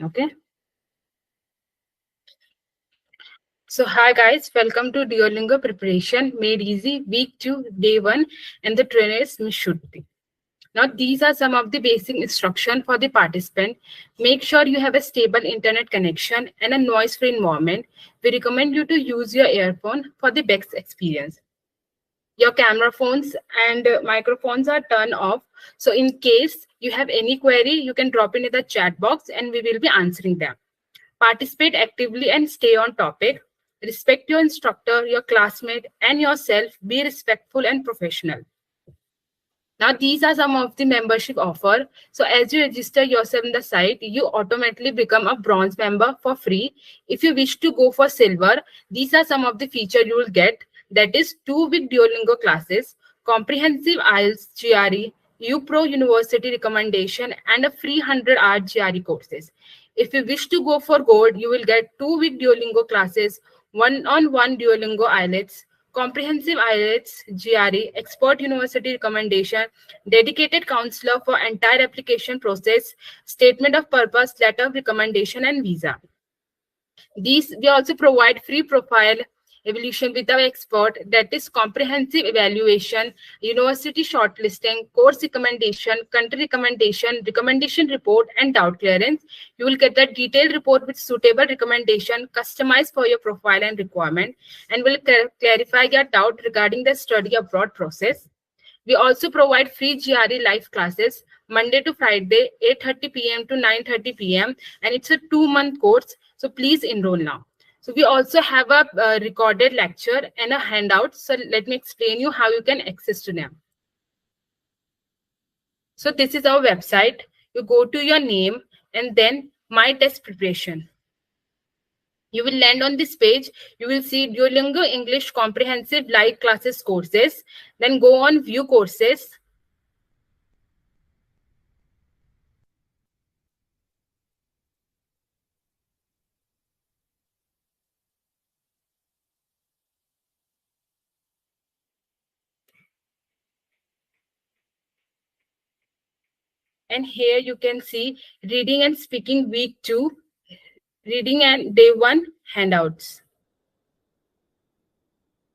Okay. So hi guys, welcome to Duolingo preparation made easy week 2 day 1 and the trainer is Miss Shruti. Now these are some of the basic instruction for the participant. Make sure you have a stable internet connection and a noise-free environment. We recommend you to use your earphone for the best experience. Your camera phones and microphones are turned off. So in case you have any query, you can drop into the chat box and we will be answering them. Participate actively and stay on topic. Respect your instructor, your classmate, and yourself. Be respectful and professional. Now, these are some of the membership offer. So as you register yourself in the site, you automatically become a bronze member for free. If you wish to go for silver, these are some of the features you will get. That is 2-week Duolingo classes, comprehensive IELTS, GRE, UPro University recommendation, and a free 100-hour GRE courses. If you wish to go for gold, you will get 2-week Duolingo classes, one-on-one Duolingo IELTS, comprehensive IELTS, GRE, expert university recommendation, dedicated counselor for entire application process, statement of purpose, letter of recommendation, and visa. We also provide free profile evaluation with our expert, that is comprehensive evaluation, university shortlisting, course recommendation, country recommendation, recommendation report, and doubt clearance. You will get the detailed report with suitable recommendation customized for your profile and requirement, and will clarify your doubt regarding the study abroad process. We also provide free GRE live classes Monday to Friday, 8:30 p.m. to 9:30 p.m. and it's a 2-month course. So please enroll now. So we also have a recorded lecture and a handout. So let me explain you how you can access to them. So this is our website. You go to your name and then My Test Preparation. You will land on this page. You will see Duolingo English Comprehensive Live Classes courses. Then go on View Courses. And here you can see Reading and Speaking Week 2, Reading and Day 1 handouts.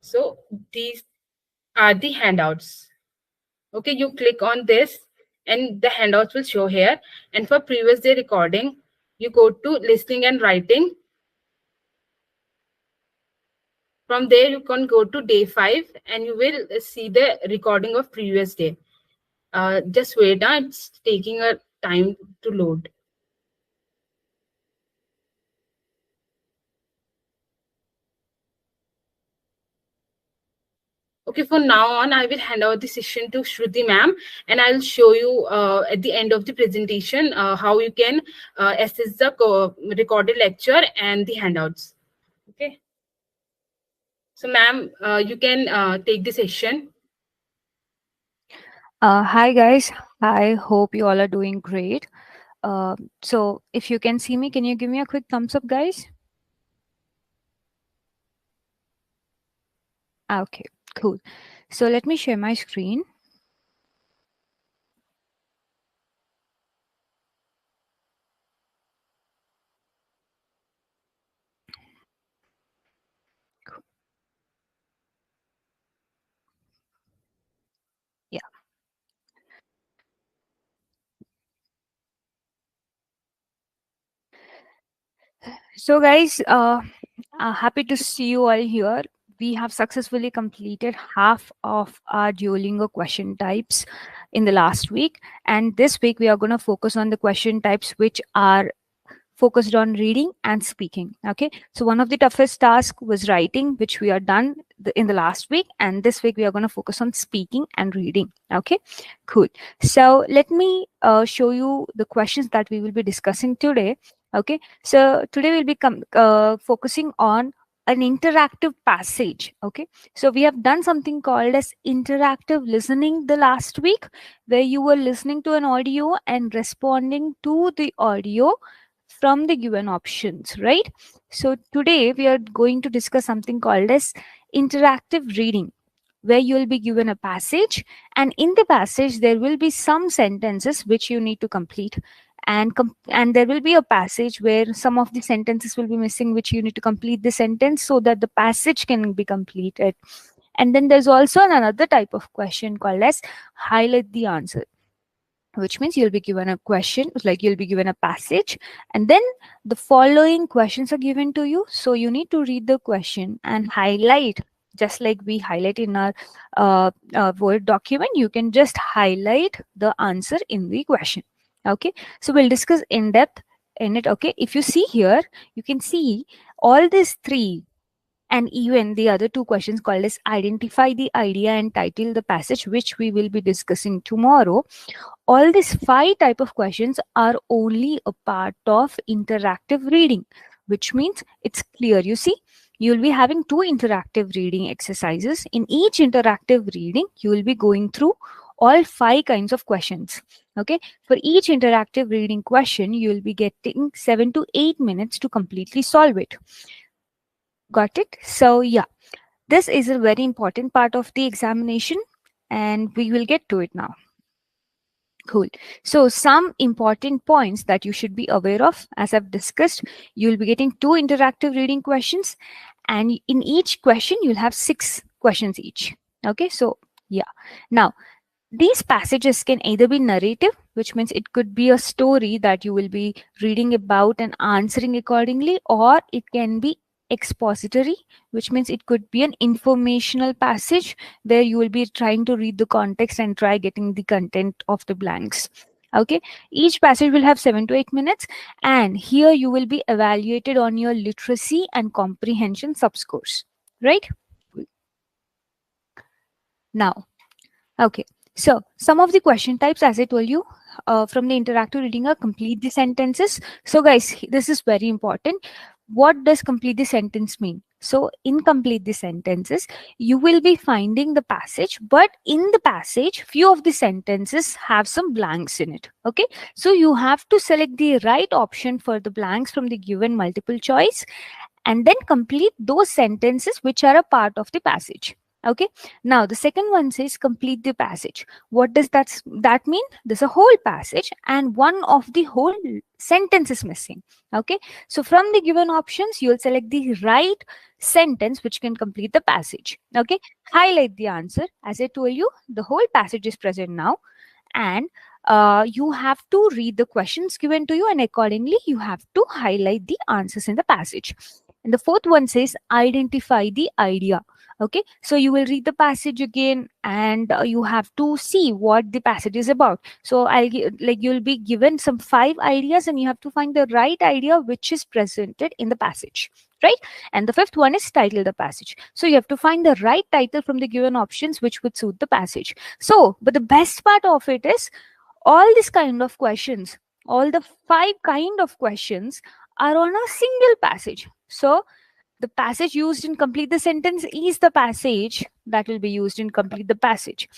So these are the handouts. Okay, you click on this and the handouts will show here. And for previous day recording, you go to Listening and Writing. From there, you can go to day 5 and you will see the recording of previous day. Just wait, it's taking a time to load. Okay, from now on, I will hand over the session to Shruti ma'am, and I'll show you at the end of the presentation how you can access the recorded lecture and the handouts. Okay. So ma'am, you can take the session. Hi guys, I hope you all are doing great. So if you can see me, can you give me a quick thumbs up, guys? Okay, cool. So let me share my screen. Yeah. So guys, happy to see you all here. We have successfully completed half of our Duolingo question types in the last week. And this week we are going to focus on the question types which are focused on reading and speaking. Okay, so one of the toughest tasks was writing, which we are done in the last week, and this week we are going to focus on speaking and reading. Okay, cool. So let me show you the questions that we will be discussing today. Okay, so today we'll be focusing on an interactive passage. Okay, so we have done something called as interactive listening the last week, where you were listening to an audio and responding to the audio from the given options, right? So today we are going to discuss something called as interactive reading, where you will be given a passage, and in the passage there will be some sentences which you need to complete, and there will be a passage where some of the sentences will be missing, which you need to complete the sentence so that the passage can be completed. And then there's also another type of question called as highlight the answer, which means you'll be given a question, like you'll be given a passage, and then the following questions are given to you. So you need to read the question and highlight, just like we highlight in our Word document. You can just highlight the answer in the question. Okay, so we'll discuss in depth in it. Okay, if you see here, you can see all these three and even the other two questions called as identify the idea and title the passage, which we will be discussing tomorrow. All these five type of questions are only a part of interactive reading, which means it's clear. You see, you'll be having two interactive reading exercises. In each interactive reading, you will be going through all five kinds of questions. Okay, for each interactive reading question, you will be getting 7 to 8 minutes to completely solve it. Got it? So yeah, this is a very important part of the examination, and we will get to it now. Cool. So some important points that you should be aware of, as I've discussed, you'll be getting two interactive reading questions, and in each question, you'll have 6 questions each. Okay, so yeah. Now, these passages can either be narrative, which means it could be a story that you will be reading about and answering accordingly, or it can be expository, which means it could be an informational passage where you will be trying to read the context and try getting the content of the blanks. Okay, each passage will have 7 to 8 minutes, and here you will be evaluated on your literacy and comprehension subscores, right? Now, okay, so some of the question types, as I told you, from the interactive reading are complete the sentences. So guys, this is very important. What does complete the sentence mean? So in complete the sentences, you will be finding the passage, but in the passage, few of the sentences have some blanks in it. Okay, so you have to select the right option for the blanks from the given multiple choice, and then complete those sentences which are a part of the passage. Okay, now the second one says complete the passage. What does that mean? There's a whole passage and one of the whole sentence is missing. Okay, so from the given options, you'll select the right sentence which can complete the passage. Okay, highlight the answer. As I told you, the whole passage is present now, and you have to read the questions given to you, and accordingly you have to highlight the answers in the passage. And the fourth one says identify the idea. Okay, so you will read the passage again, and you have to see what the passage is about. So like you'll be given some 5 ideas, and you have to find the right idea which is presented in the passage, right? And the fifth one is title the passage. So you have to find the right title from the given options which would suit the passage. So, but the best part of it is all these kind of questions, all the 5 kind of questions are on a single passage. So the passage used in complete the sentence is the passage that will be used in complete the passage.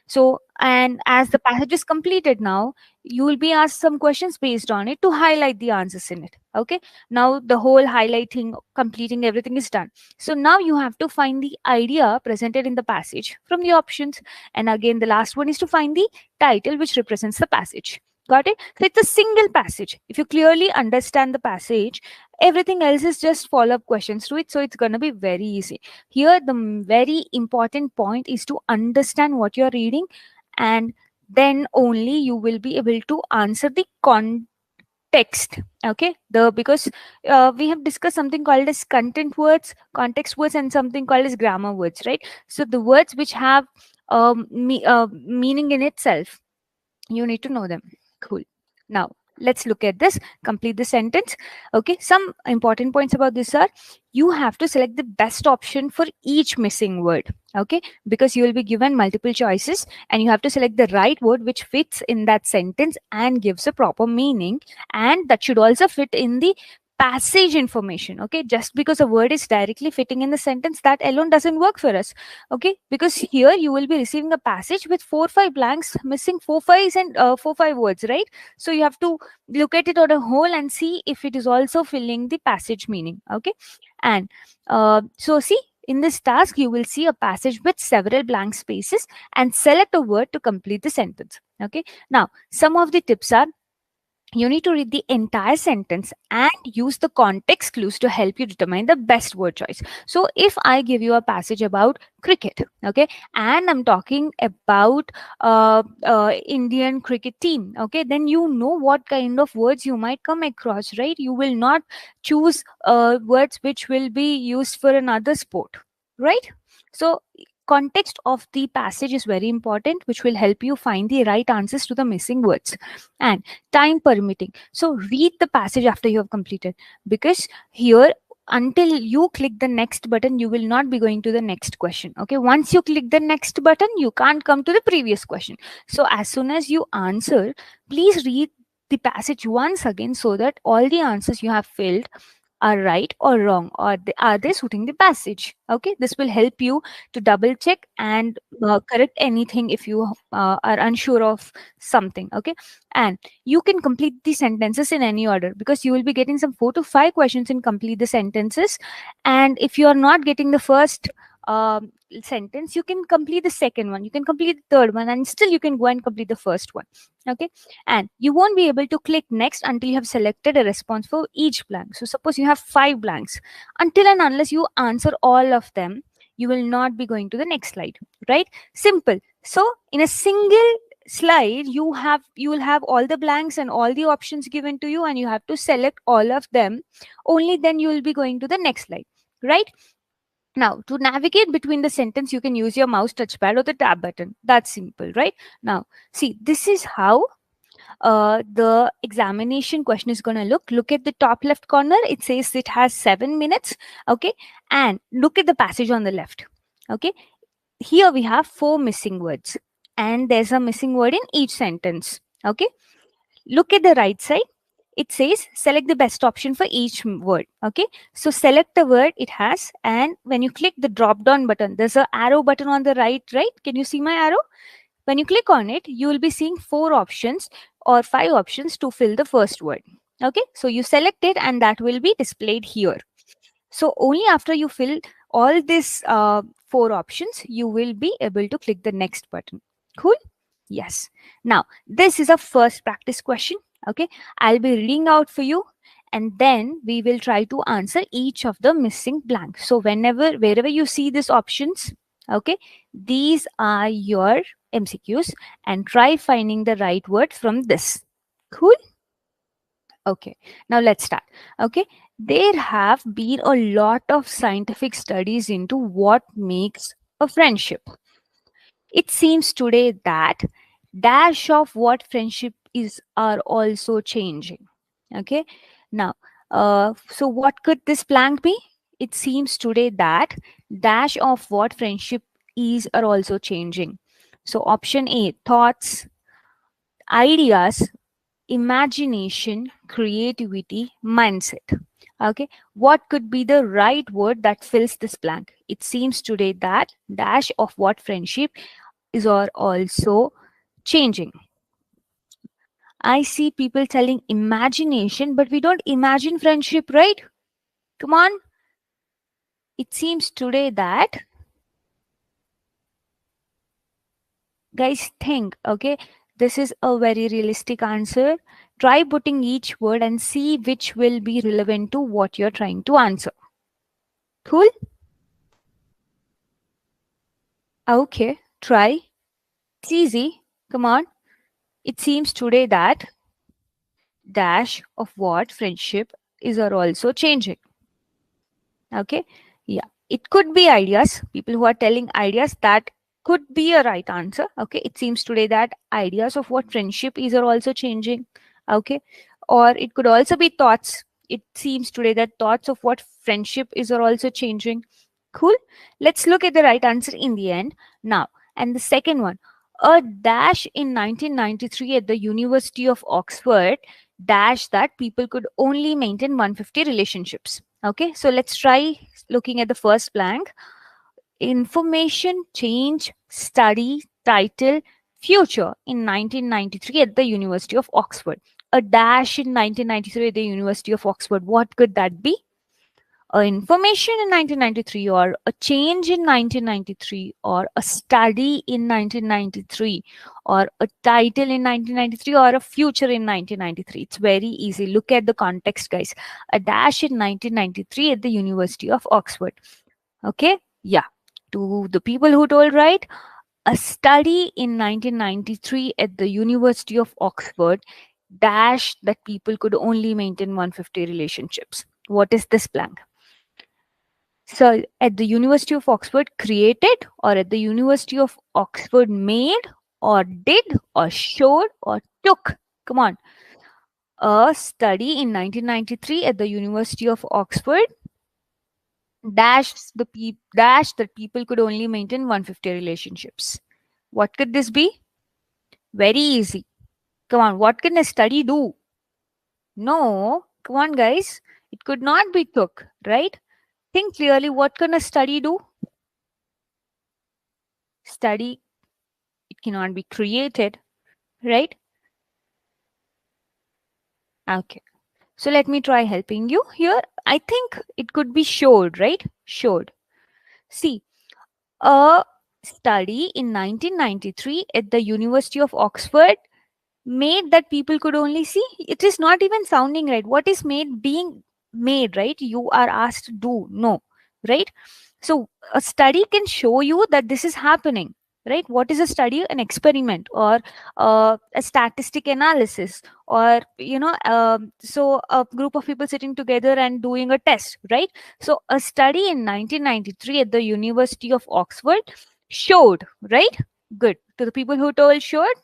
So, and as the passage is completed now, you will be asked some questions based on it to highlight the answers in it. Okay, now the whole highlighting, completing everything is done. So now you have to find the idea presented in the passage from the options, and again the last one is to find the title which represents the passage. Got it? So it's a single passage. If you clearly understand the passage, everything else is just follow-up questions to it, so it's going to be very easy. Here the very important point is to understand what you're reading, and then only you will be able to answer the context. Okay, because we have discussed something called as content words, context words, and something called as grammar words, right? So the words which have meaning in itself, you need to know them. Cool. Now let's look at this. Complete the sentence. Okay, some important points about this are you have to select the best option for each missing word. Okay, because you will be given multiple choices, and you have to select the right word which fits in that sentence and gives a proper meaning, and that should also fit in the passage information. Okay, just because a word is directly fitting in the sentence, that alone doesn't work for us. Okay, because here you will be receiving a passage with 4 5 blanks missing 4 5s and 4 5 words, right? So you have to look at it on a whole and see if it is also filling the passage meaning. Okay, and so see, in this task you will see a passage with several blank spaces and select a word to complete the sentence. Okay, now some of the tips are You need to read the entire sentence and use the context clues to help you determine the best word choice. So if I give you a passage about cricket, okay, and I'm talking about Indian cricket team, okay, then you know what kind of words you might come across, right? You will not choose words which will be used for another sport, right? So context of the passage is very important, which will help you find the right answers to the missing words. And time permitting, so read the passage after you have completed, because here, until you click the next button, you will not be going to the next question. Okay, once you click the next button, you can't come to the previous question. So as soon as you answer, please read the passage once again, so that all the answers you have filled are right or wrong, or are they suiting the passage. Okay, this will help you to double check and correct anything if you are unsure of something. Okay, and you can complete the sentences in any order, because you will be getting some 4 to 5 questions in complete the sentences. And if you are not getting the first sentence, you can complete the second one, you can complete the third one, and still you can go and complete the first one. Okay, and you won't be able to click next until you have selected a response for each blank. So suppose you have 5 blanks, until and unless you answer all of them, you will not be going to the next slide, right? Simple. So in a single slide, you will have all the blanks and all the options given to you, and you have to select all of them. Only then you will be going to the next slide, right? Now, to navigate between the sentence, you can use your mouse touchpad or the tab button. That's simple, right? Now, see, this is how the examination question is going to look at the top left corner. It says it has 7 minutes. Okay, and look at the passage on the left. Okay, here we have 4 missing words, and there's a missing word in each sentence. Okay, look at the right side. It says select the best option for each word. Okay, so select the word it has, and when you click the drop down button, there's a arrow button on the right. Can you see my arrow? When you click on it, you will be seeing 4 options or 5 options to fill the first word. Okay, so you select it and that will be displayed here. So only after you fill all these 4 options, you will be able to click the next button. Cool? Yes. Now, this is a first practice question. Okay, I'll be reading out for you, and then we will try to answer each of the missing blanks. So wherever you see these options, okay, these are your MCQs, and try finding the right word from this. Cool? Okay, now let's start. Okay, there have been a lot of scientific studies into what makes a friendship. It seems today that dash of what friendship is are also changing. Okay, now, so what could this blank be? It seems today that dash of what friendship is are also changing. So option A, thoughts, ideas, imagination, creativity, mindset. Okay, what could be the right word that fills this blank? It seems today that dash of what friendship is or also changing. I see people telling imagination, but we don't imagine friendship, right? Come on. It seems today that, guys, think, okay, this is a very realistic answer. Try putting each word and see which will be relevant to what you're trying to answer. Cool? Okay, try. It's easy. Come on. It seems today that dash of what friendship is are also changing. Okay, yeah, it could be ideas. People who are telling ideas, that could be a right answer. Okay, it seems today that ideas of what friendship is are also changing. Okay, or it could also be thoughts. It seems today that thoughts of what friendship is are also changing. Cool, let's look at the right answer in the end now. And the second one, a dash in 1993 at the University of Oxford dash that people could only maintain 150 relationships. Okay, so let's try looking at the first blank. Information, change, study, title, future in 1993 at the University of Oxford. A dash in 1993 at the University of Oxford. What could that be? information in 1993, or a change in 1993, or a study in 1993, or a title in 1993, or a future in 1993. It's very easy. Look at the context, guys. A dash in 1993 at the University of Oxford. Okay, yeah. To the people who told right, a study in 1993 at the University of Oxford dash that people could only maintain 150 relationships. What is this blank? So, at the University of Oxford created, or at the University of Oxford made, or did, or showed, or took. Come on. A study in 1993 at the University of Oxford dash that people could only maintain 150 relationships. What could this be? Very easy. Come on, what can a study do? No, come on, guys. It could not be took, right? Think clearly, what can a study do? Study, it cannot be created, right? Okay. So let me try helping you here. I think it could be showed, right? Showed. See, a study in 1993 at the University of Oxford made that people could only see. It is not even sounding right. What is made? Being made, right? You are asked to do. No, right? So a study can show you that this is happening, right? What is a study? An experiment, or a statistic analysis, or so a group of people sitting together and doing a test, right? So a study in 1993 at the University of Oxford showed, right? Good. To the people who told showed,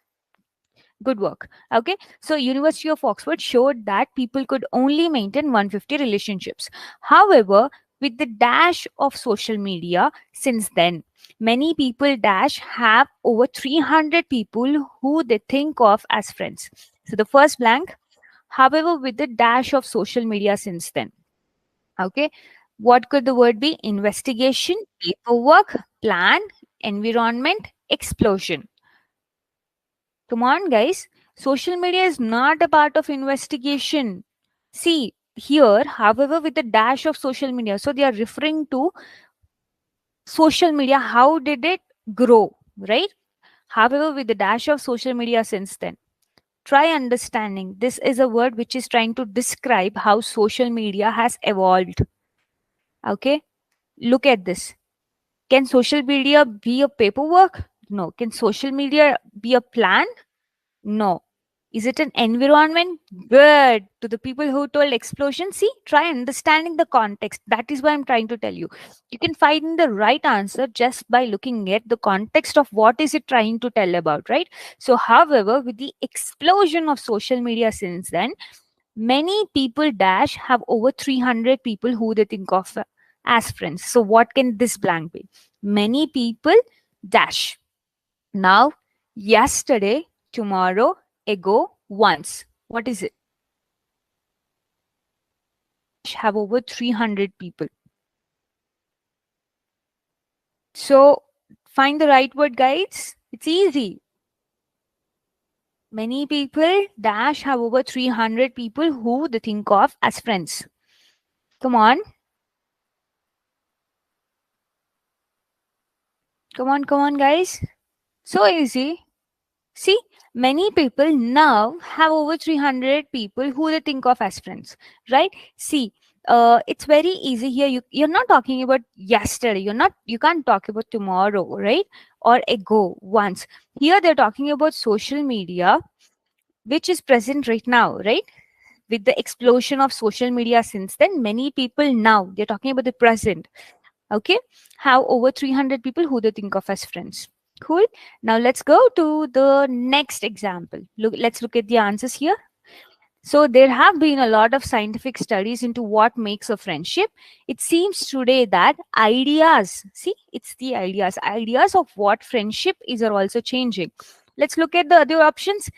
good work. Okay, so University of Oxford showed that people could only maintain 150 relationships. However, with the dash of social media since then, many people dash have over 300 people who they think of as friends. So the first blank, however, with the dash of social media since then. Okay, what could the word be? Investigation, paperwork, plan, environment, explosion. Come on, guys. Social media is not a part of investigation. See, here, however, with the dash of social media, so they are referring to social media. How did it grow, right? However, with the dash of social media since then. Try understanding. This is a word which is trying to describe how social media has evolved. Okay? Look at this. Can social media be a paperwork? No. Can social media be a plan? No. Is it an environment? Good. To the people who told explosion, see, try understanding the context. That is what I'm trying to tell you. You can find the right answer just by looking at the context of what is it trying to tell about, right? So, however, with the explosion of social media since then, many people dash have over 300 people who they think of as friends. So, what can this blank be? Many people dash. Now, yesterday, tomorrow, ago, once. What is it? Have over 300 people. So, find the right word, guys. It's easy. Many people dash have over 300 people who they think of as friends. Come on. Come on, guys. So easy. See, many people now have over 300 people who they think of as friends, right? See, it's very easy here. You're not talking about yesterday. You can't talk about tomorrow, right? Or ago, once. Here they're talking about social media, which is present right now, right? With the explosion of social media since then, many people now, they're talking about the present, okay, have over 300 people who they think of as friends. Cool. Now let's go to the next example. Let's look at the answers here. So there have been a lot of scientific studies into what makes a friendship. It seems today that ideas, see, it's the ideas of what friendship is are also changing. Let's look at the other options.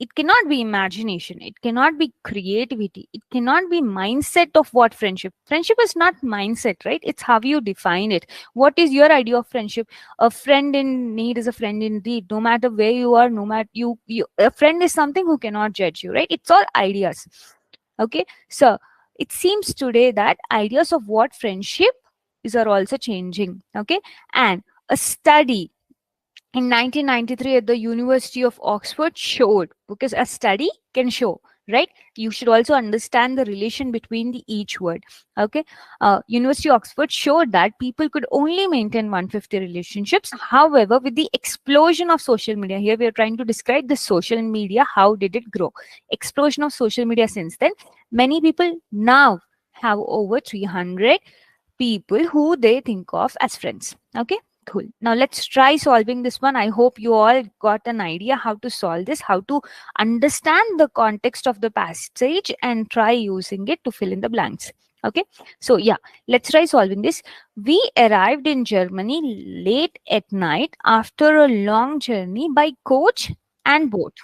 It cannot be imagination. It cannot be creativity. It cannot be mindset of what friendship. Friendship is not mindset, right? It's how you define it. What is your idea of friendship? A friend in need is a friend indeed. No matter where you are, no matter a friend is something who cannot judge you, right? It's all ideas. Okay, so it seems today that ideas of what friendship is are also changing. Okay, and a study in 1993 at the University of Oxford showed, because a study can show, right? You should also understand the relation between the each word. Okay, University of Oxford showed that people could only maintain 150 relationships. However, with the explosion of social media, here we are trying to describe the social media, how did it grow? Explosion of social media since then, many people now have over 300 people who they think of as friends. Okay, cool. Now let's try solving this one. I hope you all got an idea how to solve this, how to understand the context of the passage and try using it to fill in the blanks. Okay, so yeah, let's try solving this. We arrived in Germany late at night after a long journey by coach and boat.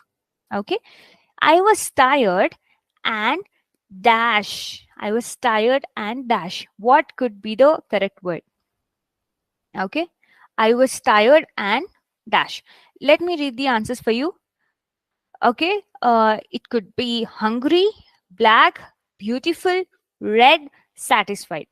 Okay, I was tired and dash. I was tired and dash. What could be the correct word? Okay, I was tired and dash. Let me read the answers for you. Okay, it could be hungry, black, beautiful, red, satisfied.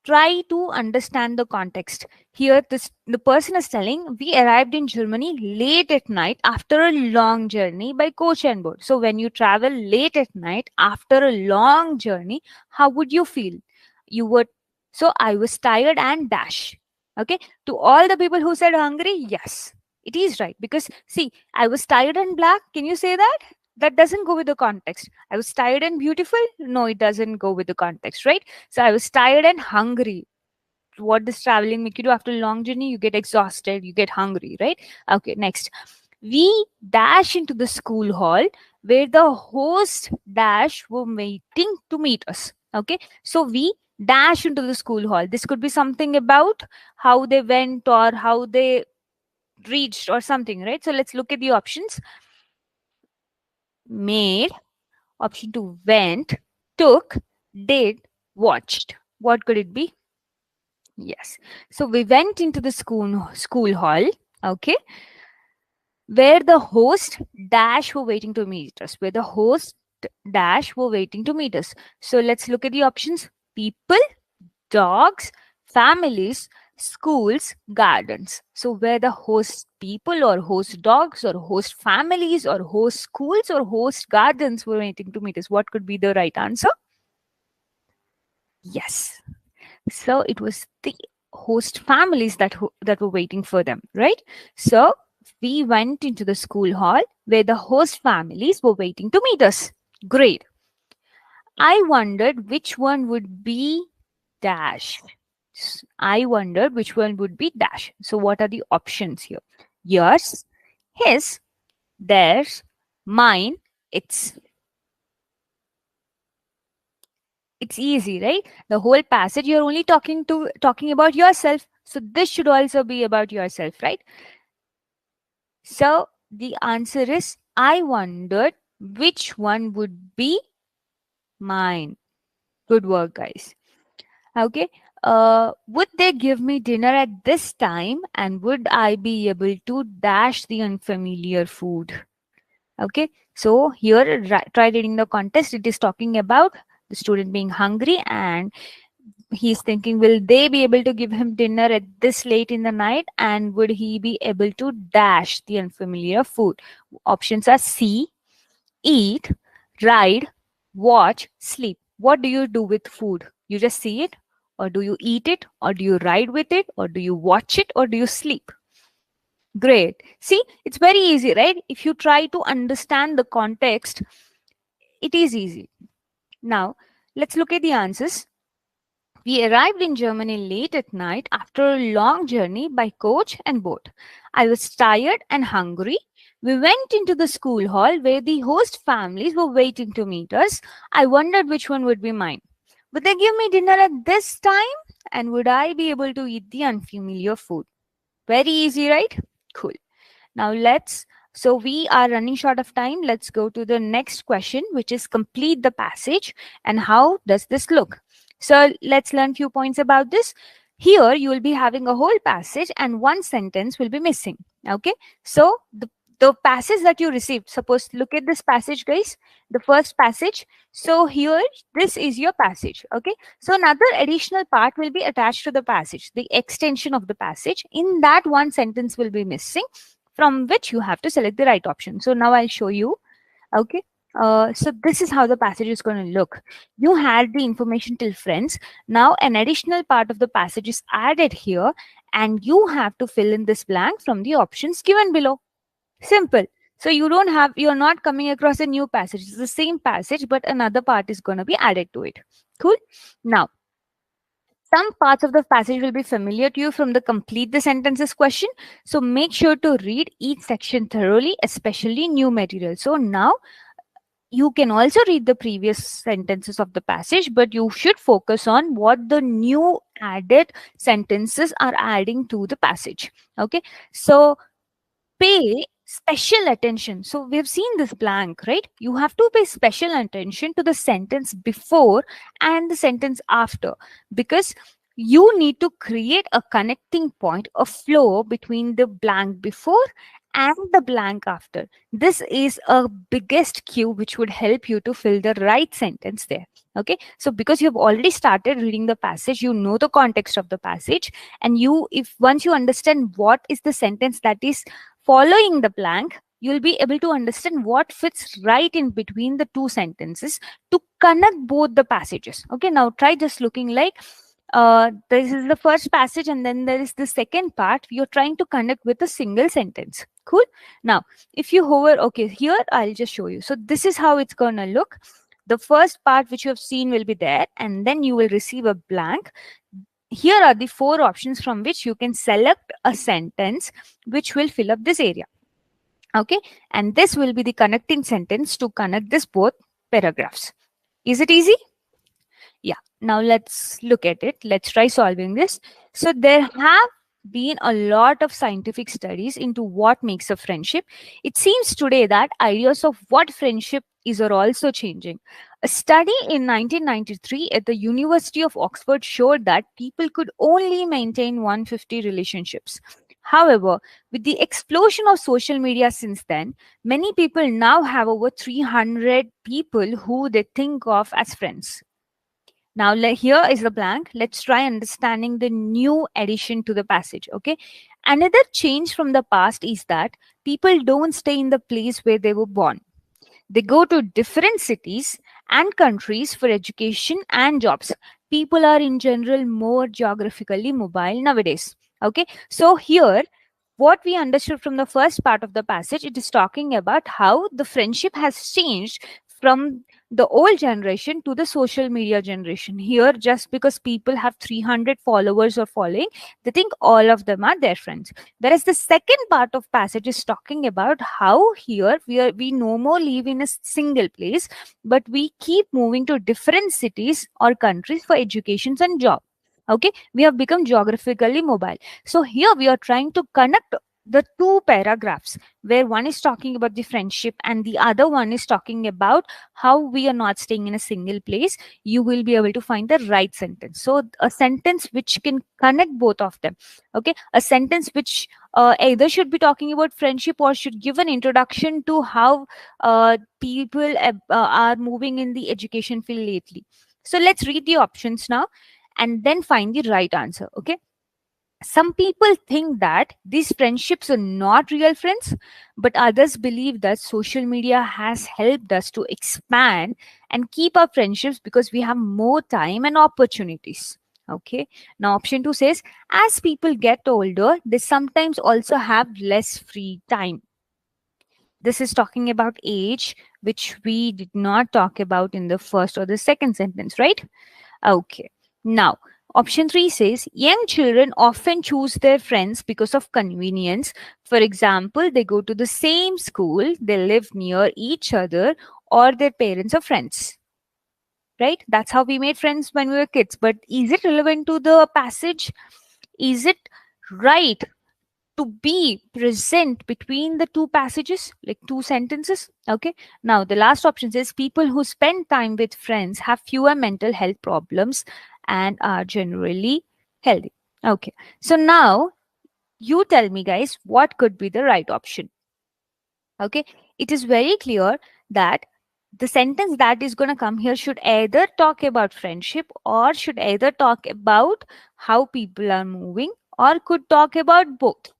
Try to understand the context. Here the person is telling we arrived in Germany late at night after a long journey by coach and boat. So when you travel late at night after a long journey, how would you feel? You would, so I was tired and dash. Okay, to all the people who said hungry, yes, it is right, because see, I was tired and black, can you say that? That doesn't go with the context. I was tired and beautiful, no, it doesn't go with the context, right? So I was tired and hungry. What does traveling make you do after a long journey? You get exhausted, you get hungry, right? Okay, next. We dash into the school hall where the host dash were waiting to meet us. Okay, so we dash into the school hall. This could be something about how they went or how they reached or something, right? So let's look at the options. Made, option 2, went, took, did, watched. What could it be? Yes. So we went into the school hall, okay, where the host dash were waiting to meet us. Where the host dash were waiting to meet us. So let's look at the options. People, dogs, families, schools, gardens. So where the host people or host dogs or host families or host schools or host gardens were waiting to meet us. What could be the right answer? Yes. So it was the host families that were waiting for them, right? So we went into the school hall where the host families were waiting to meet us. Great. I wondered which one would be dash. I wondered which one would be dash. So what are the options here? Yours, his, theirs, mine, its. It's easy, right? The whole passage you're only talking about yourself. So this should also be about yourself, right? So the answer is I wondered which one would be mine. Good work, guys. Okay. Would they give me dinner at this time and would I be able to dash the unfamiliar food? Okay. So here, try reading the context. It is talking about the student being hungry and he's thinking, will they be able to give him dinner at this late in the night and would he be able to dash the unfamiliar food? Options are C, eat, ride, watch, sleep. What do you do with food? You just see it, or do you eat it, or do you ride with it, or do you watch it, or do you sleep? Great. See, it's very easy, right? If you try to understand the context, it is easy. Now, let's look at the answers. We arrived in Germany late at night after a long journey by coach and boat. I was tired and hungry. We went into the school hall where the host families were waiting to meet us. I wondered which one would be mine. Would they give me dinner at this time? And would I be able to eat the unfamiliar food? Very easy, right? Cool. Now so we are running short of time. Let's go to the next question, which is complete the passage. And how does this look? So let's learn few points about this. Here you will be having a whole passage and one sentence will be missing. Okay. So the passage that you received, suppose look at this passage, guys, the first passage. So here, this is your passage. Okay, so another additional part will be attached to the passage, the extension of the passage. In that, one sentence will be missing, from which you have to select the right option. So now I'll show you. Okay, so this is how the passage is going to look. You had the information till friends. Now an additional part of the passage is added here, and you have to fill in this blank from the options given below. Simple. So you're not coming across a new passage. It's the same passage, but another part is going to be added to it. Cool. Now, some parts of the passage will be familiar to you from the complete the sentences question. So make sure to read each section thoroughly, especially new material. So now you can also read the previous sentences of the passage, but you should focus on what the new added sentences are adding to the passage. Okay. So pay special attention. So we have seen this blank, right? You have to pay special attention to the sentence before and the sentence after, because you need to create a connecting point, a flow between the blank before and the blank after. This is a biggest cue which would help you to fill the right sentence there. Okay, so because you have already started reading the passage, you know the context of the passage, and if once you understand what is the sentence that is following the blank, you'll be able to understand what fits right in between the two sentences to connect both the passages. Okay, now try just looking like this is the first passage and then there is the second part. You're trying to connect with a single sentence. Cool. Now, if you hover, okay, here I'll just show you. So this is how it's gonna look. The first part which you have seen will be there, and then you will receive a blank. Here are the 4 options from which you can select a sentence which will fill up this area. Okay, and this will be the connecting sentence to connect this both paragraphs. Is it easy? Yeah, now let's look at it. Let's try solving this. So there have been a lot of scientific studies into what makes a friendship. It seems today that ideas of what friendship is are also changing. A study in 1993 at the University of Oxford showed that people could only maintain 150 relationships. However, with the explosion of social media since then, many people now have over 300 people who they think of as friends. Now, here is the blank. Let's try understanding the new addition to the passage. Okay. Another change from the past is that people don't stay in the place where they were born. They go to different cities and countries for education and jobs. People are in general more geographically mobile nowadays. Okay. So here, what we understood from the first part of the passage, it is talking about how the friendship has changed from the old generation to the social media generation. Here, just because people have 300 followers or following, they think all of them are their friends. Whereas the second part of passage is talking about how here we no more live in a single place, but we keep moving to different cities or countries for educations and job. Okay, we have become geographically mobile. So here we are trying to connect the two paragraphs, where one is talking about the friendship and the other one is talking about how we are not staying in a single place. You will be able to find the right sentence. So a sentence which can connect both of them. Okay, a sentence which either should be talking about friendship or should give an introduction to how people are moving in the education field lately. So let's read the options now and then find the right answer. Okay, some people think that these friendships are not real friends, but others believe that social media has helped us to expand and keep our friendships because we have more time and opportunities. Okay, now option 2 says, as people get older, they sometimes also have less free time. This is talking about age, which we did not talk about in the first or the second sentence, right? Okay. Now, option 3 says young children often choose their friends because of convenience. For example, they go to the same school, they live near each other, or their parents are friends. Right? That's how we made friends when we were kids. But is it relevant to the passage? Is it right to be present between the two passages, like two sentences? Okay, now the last option says people who spend time with friends have fewer mental health problems and are generally healthy. Okay, so now you tell me, guys, what could be the right option? Okay, it is very clear that the sentence that is going to come here should either talk about friendship or should either talk about how people are moving or could talk about both,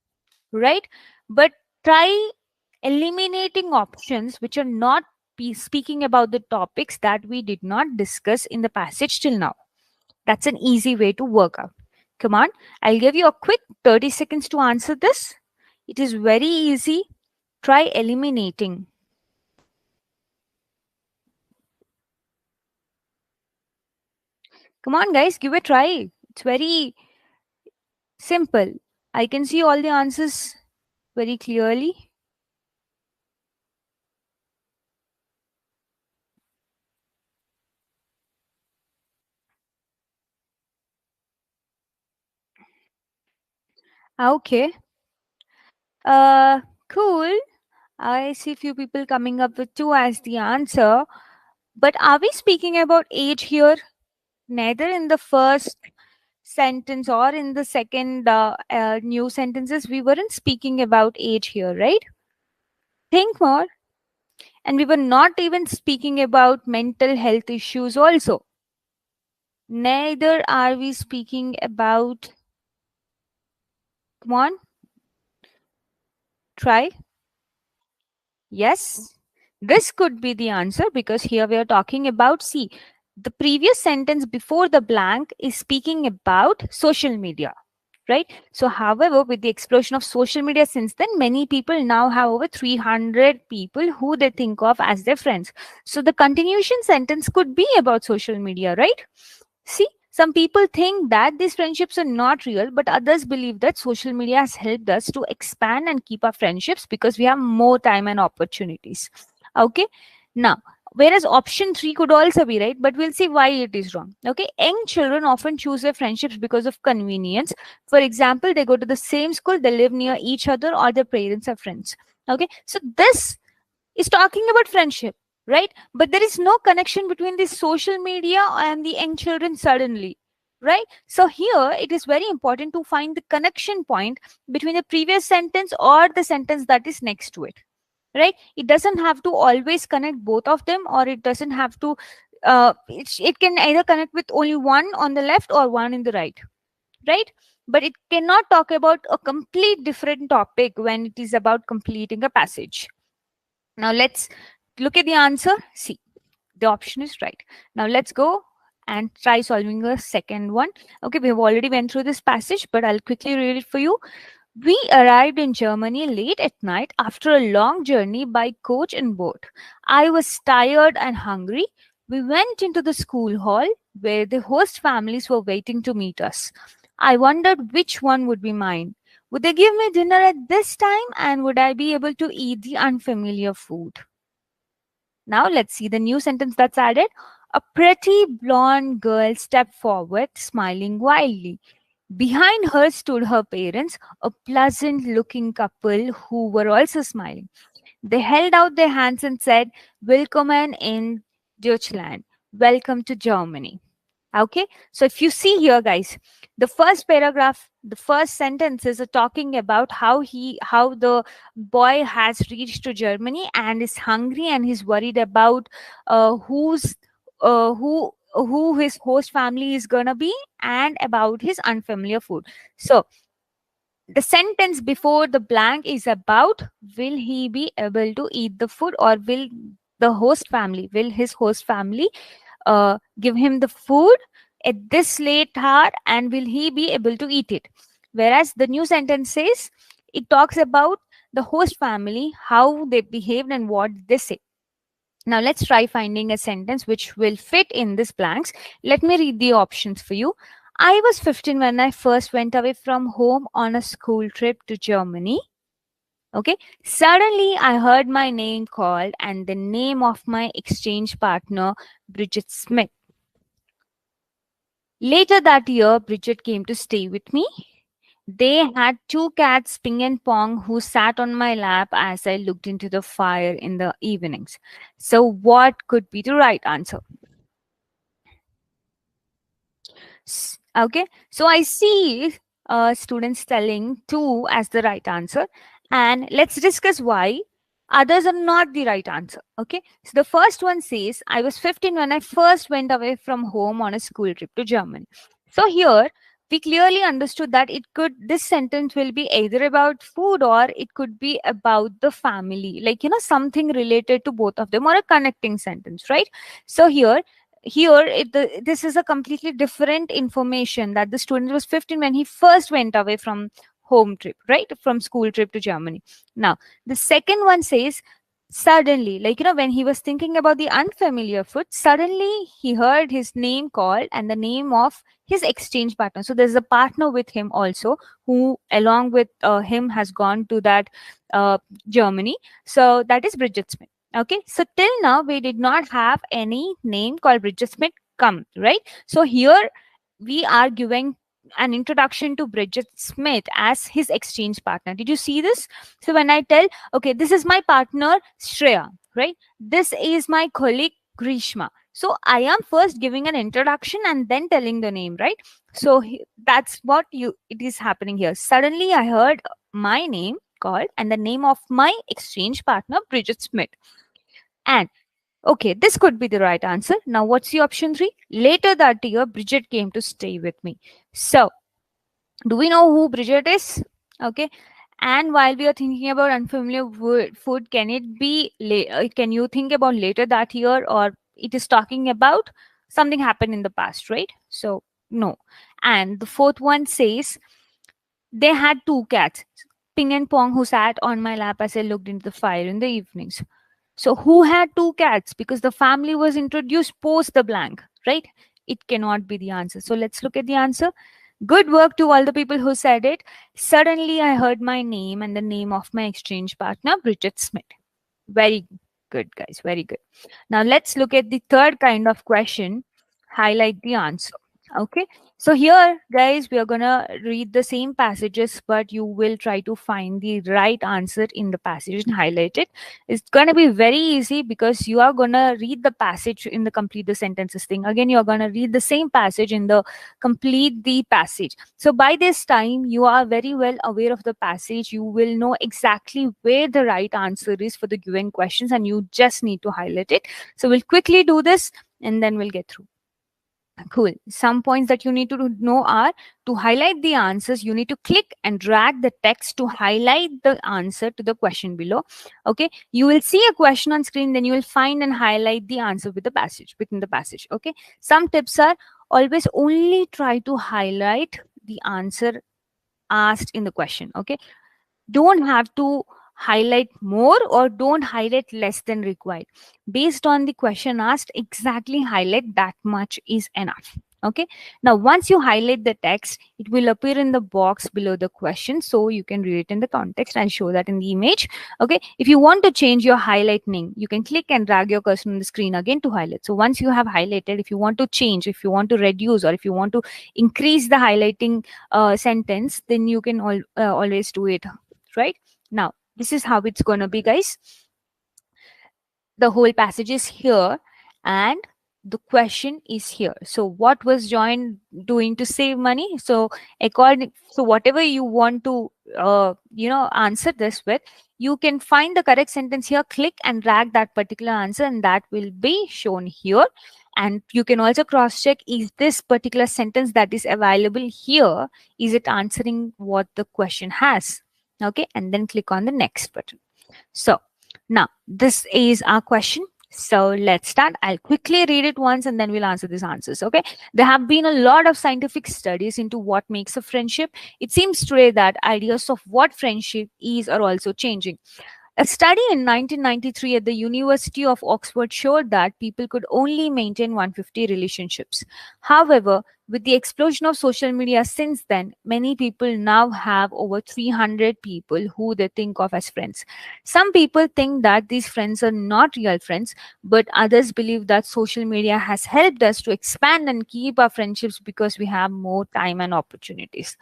right? But try eliminating options which are not speaking about the topics that we did not discuss in the passage till now. That's an easy way to work out. Come on, I'll give you a quick 30 seconds to answer this. It is very easy. Try eliminating. Come on, guys, give it a try. It's very simple. I can see all the answers very clearly. Okay. Uh, cool. I see few people coming up with two as the answer. But are we speaking about age here? Neither in the first sentence or in the second new sentences, we weren't speaking about age here, right? Think more. And we were not even speaking about mental health issues also. Neither are we speaking about, come on, try. Yes, this could be the answer because here we are talking about, see, the previous sentence before the blank is speaking about social media, right? So, however, with the explosion of social media since then, many people now have over 300 people who they think of as their friends. So, the continuation sentence could be about social media, right? See, some people think that these friendships are not real, but others believe that social media has helped us to expand and keep our friendships because we have more time and opportunities. Okay, now, whereas option 3 could also be right, but we'll see why it is wrong. Okay, young children often choose their friendships because of convenience. For example, they go to the same school, they live near each other, or their parents are friends. Okay, so this is talking about friendship, right? But there is no connection between the social media and the young children suddenly, right? So here it is very important to find the connection point between the previous sentence or the sentence that is next to it, right? It doesn't have to always connect both of them, or it doesn't have to it can either connect with only one on the left or one in the right, right? But it cannot talk about a complete different topic when it is about completing a passage. Now let's look at the answer. See, the option is right. Now let's go and try solving a second one. Okay, we have already went through this passage, but I'll quickly read it for you. We arrived in Germany late at night after a long journey by coach and boat. I was tired and hungry. We went into the school hall where the host families were waiting to meet us. I wondered which one would be mine. Would they give me dinner at this time and would I be able to eat the unfamiliar food? Now let's see the new sentence that's added. A pretty blonde girl stepped forward, smiling wildly. Behind her stood her parents, a pleasant looking couple who were also smiling. They held out their hands and said, Willkommen in Deutschland. Welcome to Germany. Okay, so if you see here, guys, the first paragraph, the first sentences are talking about how the boy has reached to Germany and is hungry and he's worried about who's who his host family is gonna be and about his unfamiliar food. So the sentence before the blank is about, will he be able to eat the food, or will his host family give him the food at this late hour, and will he be able to eat it? Whereas the new sentence says, it talks about the host family, how they behaved and what they say. Now let's try finding a sentence which will fit in these blanks. Let me read the options for you. I was 15 when I first went away from home on a school trip to Germany. Okay. Suddenly, I heard my name called and the name of my exchange partner, Bridget Smith. Later that year, Bridget came to stay with me. They had two cats, Ping and Pong, who sat on my lap as I looked into the fire in the evenings. So, what could be the right answer? Okay, so I see students telling two as the right answer, and let's discuss why. Others are not the right answer. Okay, so the first one says, I was 15 when I first went away from home on a school trip to Germany. So here we clearly understood that this sentence will be either about food or it could be about the family, like, something related to both of them, or a connecting sentence, right? So this is a completely different information, that the student was 15 when he first went away from home trip, right, from school trip to Germany. Now the second one says, suddenly, like, when he was thinking about the unfamiliar food, suddenly he heard his name called and the name of his exchange partner. So there's a partner with him also, who along with him has gone to that uh, Germany. So that is Bridget Smith. Okay, so till now we did not have any name called Bridget Smith come, right? So here we are giving an introduction to Bridget Smith as his exchange partner. Did you see this? So when I tell, okay, this is my partner Shreya, right? This is my colleague Grishma. So I am first giving an introduction and then telling the name, right? So that's what it is happening here. Suddenly I heard my name called and the name of my exchange partner Bridget Smith. And okay, this could be the right answer. Now, what's the option three? Later that year, Bridget came to stay with me. So, do we know who Bridget is? Okay. And while we are thinking about unfamiliar food, can it be, can you think about later that year, or it is talking about something happened in the past, right? So, no. And the fourth one says, they had two cats, Ping and Pong, who sat on my lap as I looked into the fire in the evenings. So, who had two cats? Because the family was introduced post the blank, right? It cannot be the answer. So, let's look at the answer. Good work to all the people who said it. Suddenly, I heard my name and the name of my exchange partner, Bridget Smith. Very good, guys. Very good. Now, let's look at the third kind of question. Highlight the answer. Okay, so here, guys, we are gonna read the same passages, but you will try to find the right answer in the passage and highlight it. It's gonna be very easy because you are gonna read the passage in the complete the sentences thing. Again, you are gonna read the same passage in the complete the passage. So by this time, you are very well aware of the passage. You will know exactly where the right answer is for the given questions, and you just need to highlight it. So we'll quickly do this and then we'll get through. Cool. Some points that you need to know are, to highlight the answers, you need to click and drag the text to highlight the answer to the question below. Okay. You will see a question on screen, then you will find and highlight the answer with the passage, within the passage. Okay. Some tips are, always only try to highlight the answer asked in the question. Okay. Don't have to highlight more or don't highlight less than required. Based on the question asked, exactly highlight that much is enough. Okay, now once you highlight the text, it will appear in the box below the question, so you can read it in the context and show that in the image. Okay, if you want to change your highlighting, you can click and drag your cursor on the screen again to highlight. So once you have highlighted, if you want to change, if you want to reduce, or if you want to increase the highlighting sentence, then you can always do it, right? Now, this is how it's going to be, guys. The whole passage is here and the question is here. So what was John doing to save money? So whatever you want to answer this with, you can find the correct sentence here, click and drag that particular answer, and that will be shown here. And you can also cross check, is this particular sentence that is available here, is it answering what the question has? Okay, and then click on the next button. So now this is our question. So let's start. I'll quickly read it once and then we'll answer these answers. Okay. There have been a lot of scientific studies into what makes a friendship. It seems today that ideas of what friendship is are also changing. A study in 1993 at the University of Oxford showed that people could only maintain 150 relationships. However, with the explosion of social media since then, many people now have over 300 people who they think of as friends. Some people think that these friends are not real friends, but others believe that social media has helped us to expand and keep our friendships because we have more time and opportunities.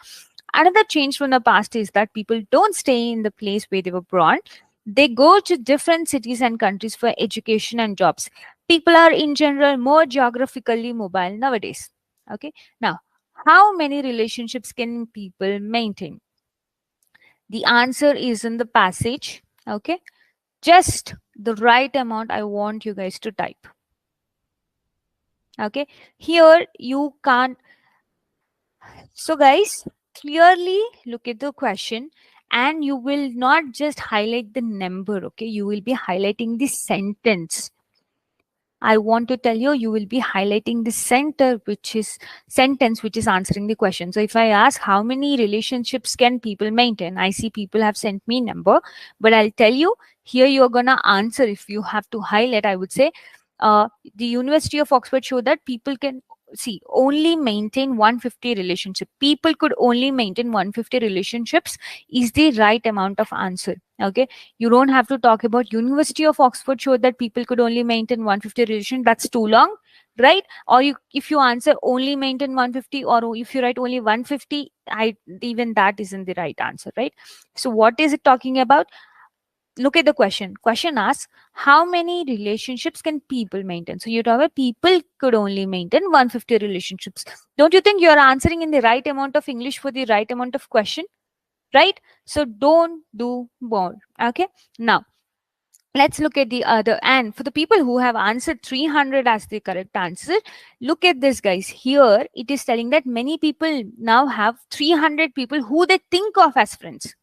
Another change from the past is that people don't stay in the place where they were born. They go to different cities and countries for education and jobs. People are in general more geographically mobile nowadays. Okay. Now, how many relationships can people maintain? The answer is in the passage. Okay. Just the right amount I want you guys to type. Okay, here you can't. So guys, clearly look at the question, and you will not just highlight the number, okay? You will be highlighting the sentence. I want to tell you, you will be highlighting the center, which is sentence, which is answering the question. So if I ask how many relationships can people maintain, I see people have sent me number, but I'll tell you here you're gonna answer. If you have to highlight, I would say, the University of Oxford show that people can see only maintain 150 relationship. People could only maintain 150 relationships is the right amount of answer. Okay, you don't have to talk about University of Oxford showed that people could only maintain 150 relation. That's too long, right? Or you, if you answer only maintain 150, or if you write only 150, even that isn't the right answer, right? So what is it talking about? Look at the question. Question asks, how many relationships can people maintain? So you talk about people could only maintain 150 relationships. Don't you think you're answering in the right amount of English for the right amount of question? Right? So don't do more. Okay. Now let's look at the other. And for the people who have answered 300 as the correct answer, look at this, guys. Here it is telling that many people now have 300 people who they think of as friends.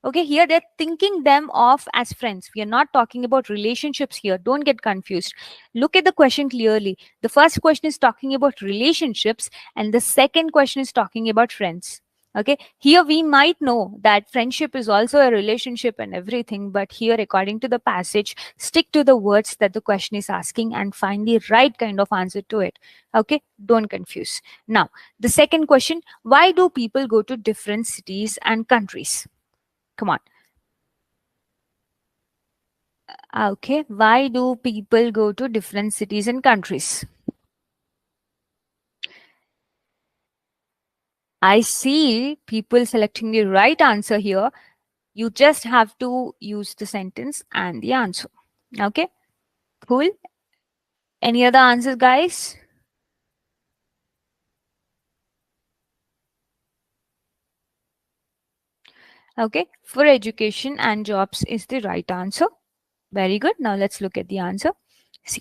Okay, here they're thinking them of as friends. We are not talking about relationships here. Don't get confused. Look at the question clearly. The first question is talking about relationships, and the second question is talking about friends. Okay, here we might know that friendship is also a relationship and everything, but here, according to the passage, stick to the words that the question is asking and find the right kind of answer to it. Okay, don't confuse. Now, the second question, why do people go to different cities and countries? Come on. Okay, why do people go to different cities and countries? I see people selecting the right answer here. You just have to use the sentence and the answer. Okay, cool. Any other answers, guys? Okay, for education and jobs is the right answer. Very good. Now let's look at the answer. See,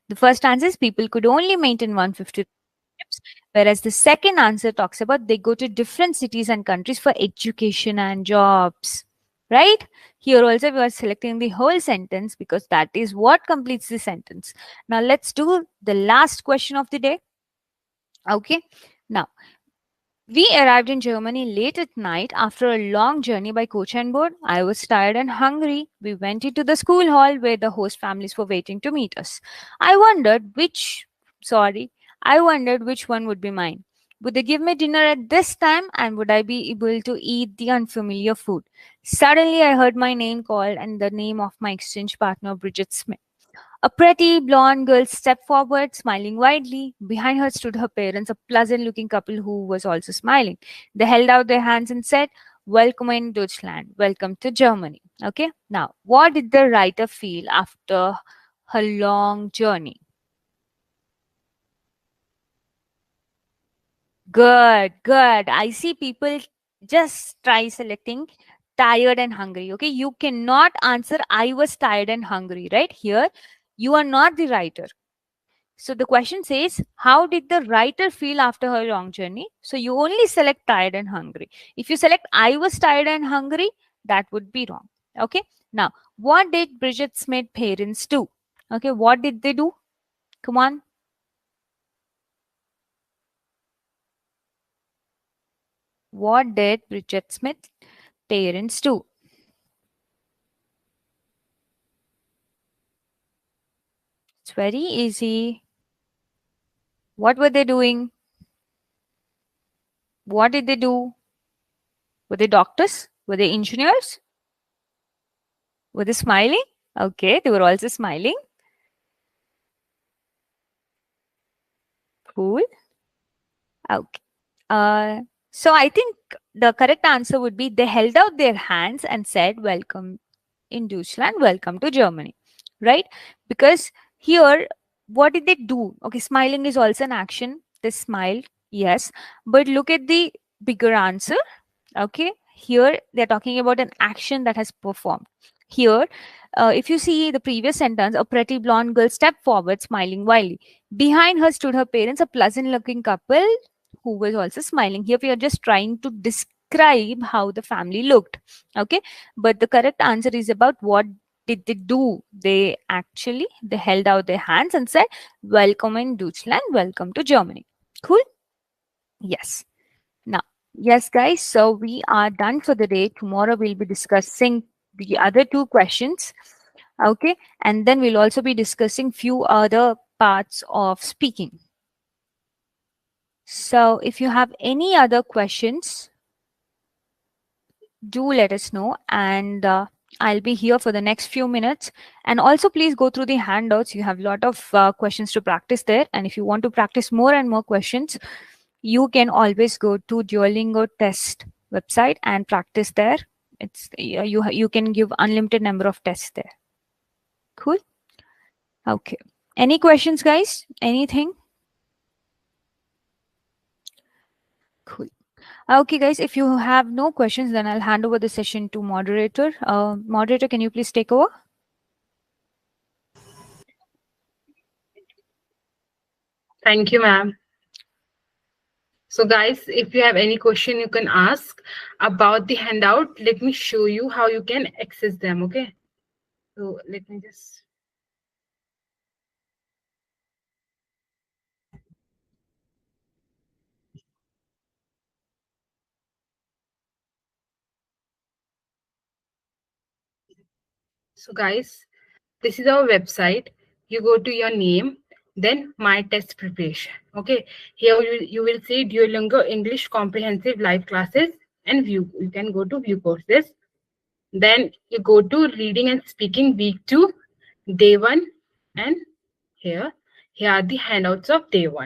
the first answer is people could only maintain 150 relationships, whereas the second answer talks about they go to different cities and countries for education and jobs. Right? Here also we are selecting the whole sentence because that is what completes the sentence. Now let's do the last question of the day. Okay. Now, we arrived in Germany late at night after a long journey by coach and board. I was tired and hungry. We went into the school hall where the host families were waiting to meet us. I wondered which, sorry, I wondered which one would be mine. Would they give me dinner at this time, and would I be able to eat the unfamiliar food? Suddenly, I heard my name called and the name of my exchange partner, Bridget Smith. A pretty blonde girl stepped forward, smiling widely. Behind her stood her parents, a pleasant looking couple who was also smiling. They held out their hands and said, "Welcome in Deutschland. Welcome to Germany." Okay. Now, what did the writer feel after her long journey? Good, good. I see people just try selecting tired and hungry. Okay. You cannot answer, I was tired and hungry, right? Here, you are not the writer. So the question says, how did the writer feel after her long journey? So you only select tired and hungry. If you select I was tired and hungry, that would be wrong. Okay. Now, what did Bridget Smith parents do? Okay. What did they do? Come on. What did Bridget Smith parents do? It's very easy. What were they doing? What did they do? Were they doctors? Were they engineers? Were they smiling? Okay. They were also smiling. Cool. Okay. So I think the correct answer would be they held out their hands and said, "Welcome in Deutschland, welcome to Germany." Right? Because here, what did they do? Okay, smiling is also an action. They smiled, yes. But look at the bigger answer. Okay, here they're talking about an action that has performed. Here, if you see the previous sentence, a pretty blonde girl stepped forward, smiling wildly. Behind her stood her parents, a pleasant looking couple who was also smiling. Here, we are just trying to describe how the family looked. Okay, but the correct answer is about what did they do. They held out their hands and said, "Welcome in Deutschland, welcome to Germany." Cool? Yes. Now, yes, guys, so we are done for the day. Tomorrow we'll be discussing the other two questions. Okay, and then we'll also be discussing few other parts of speaking. So if you have any other questions, do let us know, and I'll be here for the next few minutes. And also please go through the handouts. You have a lot of questions to practice there, and if you want to practice more and more questions, you can always go to Duolingo test website and practice there. You can give unlimited number of tests there. Cool. Okay, any questions, guys? Anything? Cool. Okay, guys, if you have no questions, then I'll hand over the session to moderator. Moderator, can you please take over? Thank you, ma'am. So guys, if you have any question, you can ask about the handout. Let me show you how you can access them. Okay. So let me just. So guys, this is our website. You go to your name, then my test preparation. Okay. Here you will see Duolingo English Comprehensive Live Classes and view. You can go to view courses. Then you go to reading and speaking week 2, day 1, and here are the handouts of day 1.